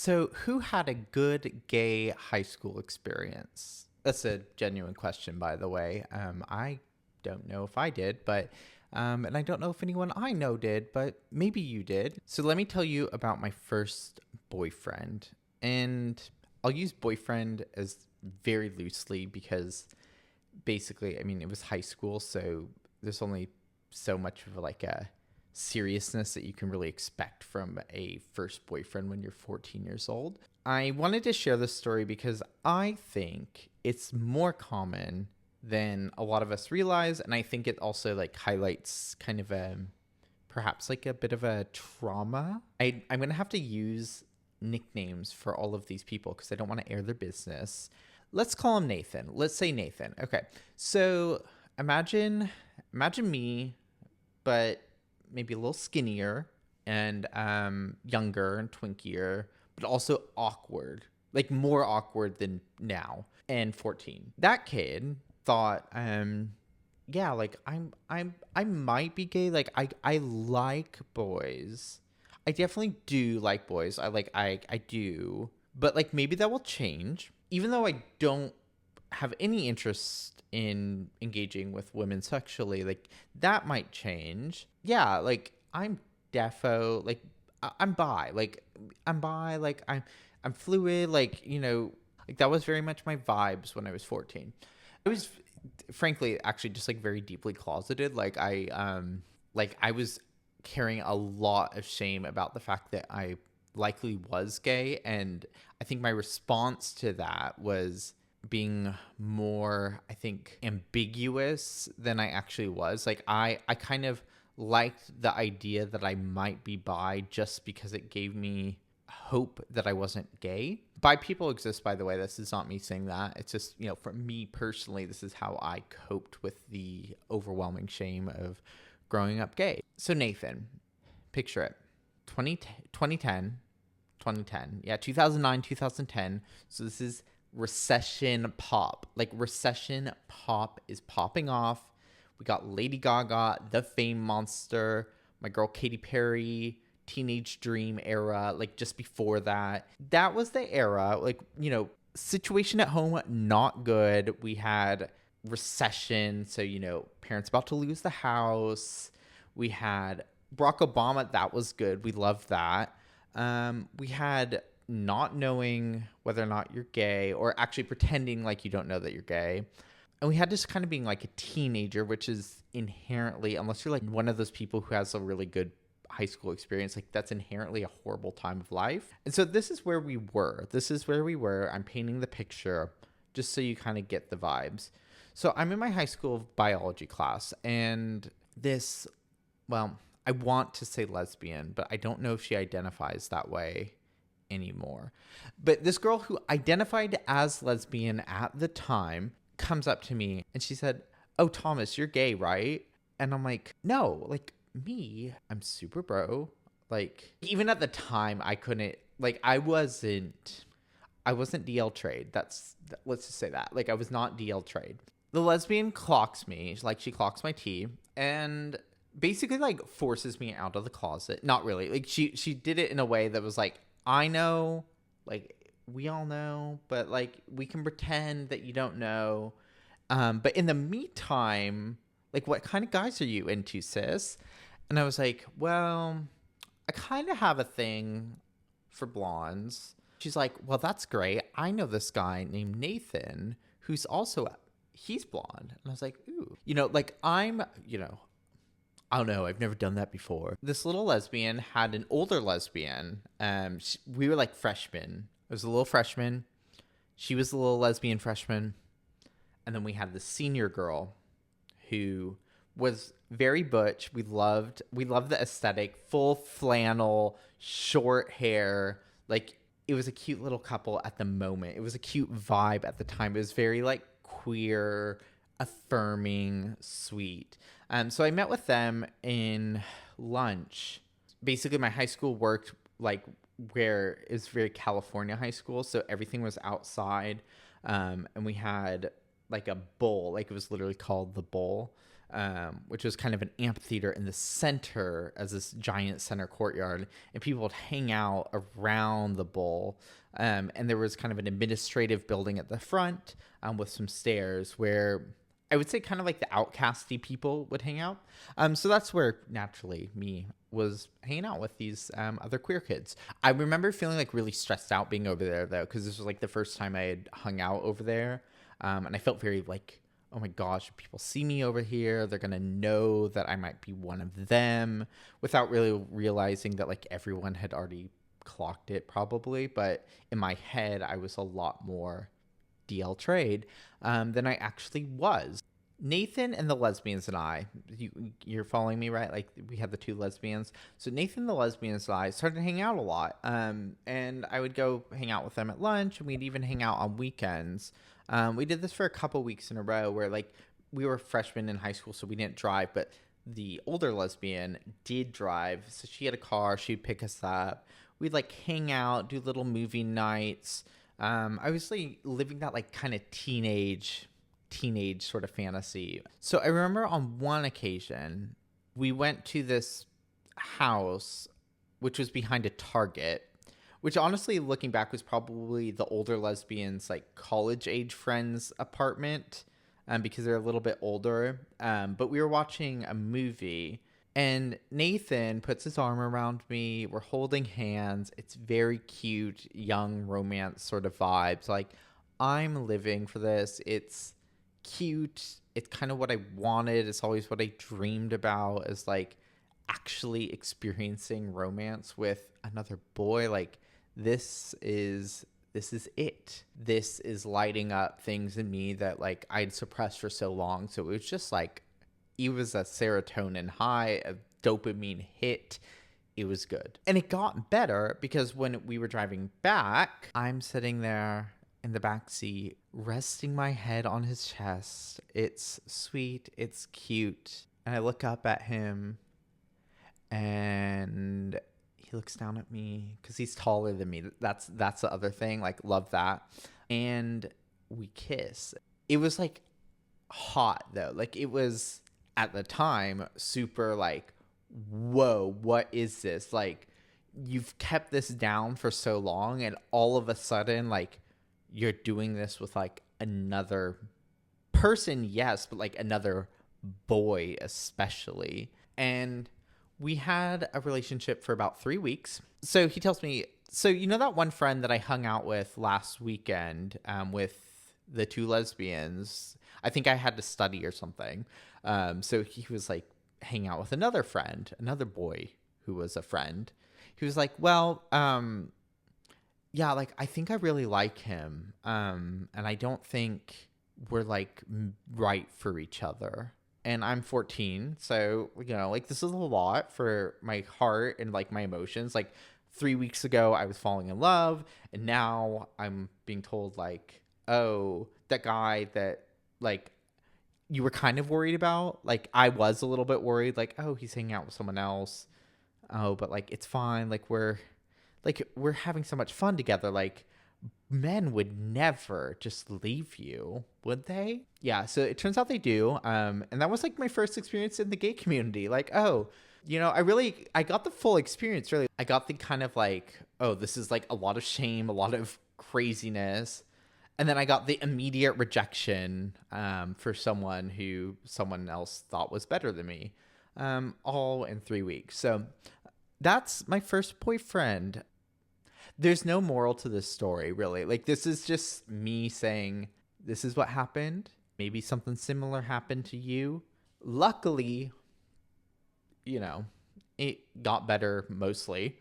So, who had a good gay high school experience? That's a genuine question, by the way. I don't know if I did, and I don't know if anyone I know did, but maybe you did. So, let me tell you about my first boyfriend. And I'll use boyfriend as very loosely because basically, I mean, it was high school, so there's only so much of like a seriousness that you can really expect from a first boyfriend when you're 14 years old. I wanted to share this story because I think it's more common than a lot of us realize, and I think it also like highlights kind of a perhaps like a bit of a trauma. I'm gonna have to use nicknames for all of these people because I don't want to air their business. Let's call him Nathan. Let's say Nathan. Okay. So imagine me, but maybe a little skinnier and younger and twinkier, but also awkward, like more awkward than now, and 14. That kid thought, yeah, like I might be gay. Like I like boys. I definitely do like boys. I do. But like maybe that will change. Even though I don't have any interest in engaging with women sexually, like that might change. Yeah, like I'm defo, like I'm bi. Like I'm bi, like I'm fluid, like, like that was very much my vibes when I was 14. I was frankly actually just like very deeply closeted. Like I was carrying a lot of shame about the fact that I likely was gay, and I think my response to that was being more, I think, ambiguous than I actually was. Like I kind of liked the idea that I might be bi just because it gave me hope that I wasn't gay. Bi people exist, by the way. This is not me saying that. It's just, for me personally, this is how I coped with the overwhelming shame of growing up gay. So Nathan, picture it. 2010. Yeah, 2009, 2010. So this is recession pop. Like recession pop is popping off. We got Lady Gaga, The Fame Monster, my girl Katy Perry, Teenage Dream era, like just before that. That was the era, like, situation at home, not good. We had recession. So, parents about to lose the house. We had Barack Obama. That was good. We loved that. We had not knowing whether or not you're gay, or actually pretending like you don't know that you're gay. And we had just kind of being like a teenager, which is inherently, unless you're like one of those people who has a really good high school experience, like that's inherently a horrible time of life. And so this is where we were. I'm painting the picture just so you kind of get the vibes. So I'm in my high school biology class, and this, well, I want to say lesbian, but I don't know if she identifies that way anymore. But this girl who identified as lesbian at the time comes up to me and she said, "Oh, Thomas, you're gay, right?" And I'm like, "No, like me, I'm super bro." Like even at the time I couldn't, like I wasn't DL trade. Let's just say that. Like I was not DL trade. The lesbian clocks me, like she clocks my T, and basically like forces me out of the closet. Not really. Like she did it in a way that was like, I know, like we all know, but like we can pretend that you don't know. But in the meantime, like what kind of guys are you into, sis? And I was like, well, I kind of have a thing for blondes. She's like, well, that's great. I know this guy named Nathan who's also he's blonde. And I was like, ooh, like I don't know. I've never done that before. This little lesbian had an older lesbian. We were like freshmen. I was a little freshman. She was a little lesbian freshman. And then we had the senior girl who was very butch. We loved the aesthetic, full flannel, short hair. Like it was a cute little couple at the moment. It was a cute vibe at the time. It was very like queer, affirming, sweet. So I met with them in lunch. Basically, my high school worked like where it's very California high school, so everything was outside, and we had like a bowl, like it was literally called the bowl. which was kind of an amphitheater in the center as this giant center courtyard, and people would hang out around the bowl. And there was kind of an administrative building at the front with some stairs where I would say kind of like the outcasty people would hang out. So that's where naturally me was hanging out with these other queer kids. I remember feeling like really stressed out being over there though, because this was like the first time I had hung out over there. And I felt very like, oh my gosh, if people see me over here, they're going to know that I might be one of them, without really realizing that like everyone had already clocked it probably. But in my head, I was a lot more DL trade than I actually was. Nathan and the lesbians and I, you're following me, right? Like we had the two lesbians. So Nathan and the lesbians and I started hanging out a lot. And I would go hang out with them at lunch, and we'd even hang out on weekends. We did this for a couple weeks in a row where like we were freshmen in high school, so we didn't drive, but the older lesbian did drive. So she had a car, she'd pick us up. We'd like hang out, do little movie nights. I was like living that like kind of teenage sort of fantasy. So I remember on one occasion we went to this house which was behind a Target, which honestly looking back was probably the older lesbians like college age friends apartment, because they're a little bit older. But we were watching a movie and Nathan puts his arm around me. We're holding hands. It's very cute, young romance sort of vibes. Like, I'm living for this. It's cute. It's kind of what I wanted. It's always what I dreamed about, is like actually experiencing romance with another boy. Like, this is it. This is lighting up things in me that like I'd suppressed for so long. So it was just like, it was a serotonin high, a dopamine hit. It was good. And it got better because when we were driving back, I'm sitting there in the back seat, resting my head on his chest. It's sweet. It's cute. And I look up at him and he looks down at me because he's taller than me. That's the other thing. Like, love that. And we kiss. It was like hot though. Like, it was at the time super like, whoa, what is this? Like, you've kept this down for so long, and all of a sudden like you're doing this with like another person, yes, but like another boy especially. And we had a relationship for about 3 weeks. So he tells me, so you know that one friend that I hung out with last weekend, with the two lesbians? I think I had to study or something. So he was like hanging out with another friend, another boy who was a friend. He was like, well, yeah, like I think I really like him. And I don't think we're like right for each other. And I'm 14. So, you know, like this is a lot for my heart and like my emotions. Like 3 weeks ago, I was falling in love. And now I'm being told like, oh, that guy that like you were kind of worried about. Like I was a little bit worried, like, oh, he's hanging out with someone else. Oh, but like it's fine. Like we're having so much fun together. Like men would never just leave you, would they? Yeah, so it turns out they do. And that was like my first experience in the gay community. Like, oh, you know, I got the full experience really. I got the kind of like, oh, this is like a lot of shame, a lot of craziness. And then I got the immediate rejection for someone who someone else thought was better than me, all in 3 weeks. So that's my first boyfriend. There's no moral to this story, really. Like, this is just me saying, this is what happened. Maybe something similar happened to you. Luckily, you know, it got better mostly.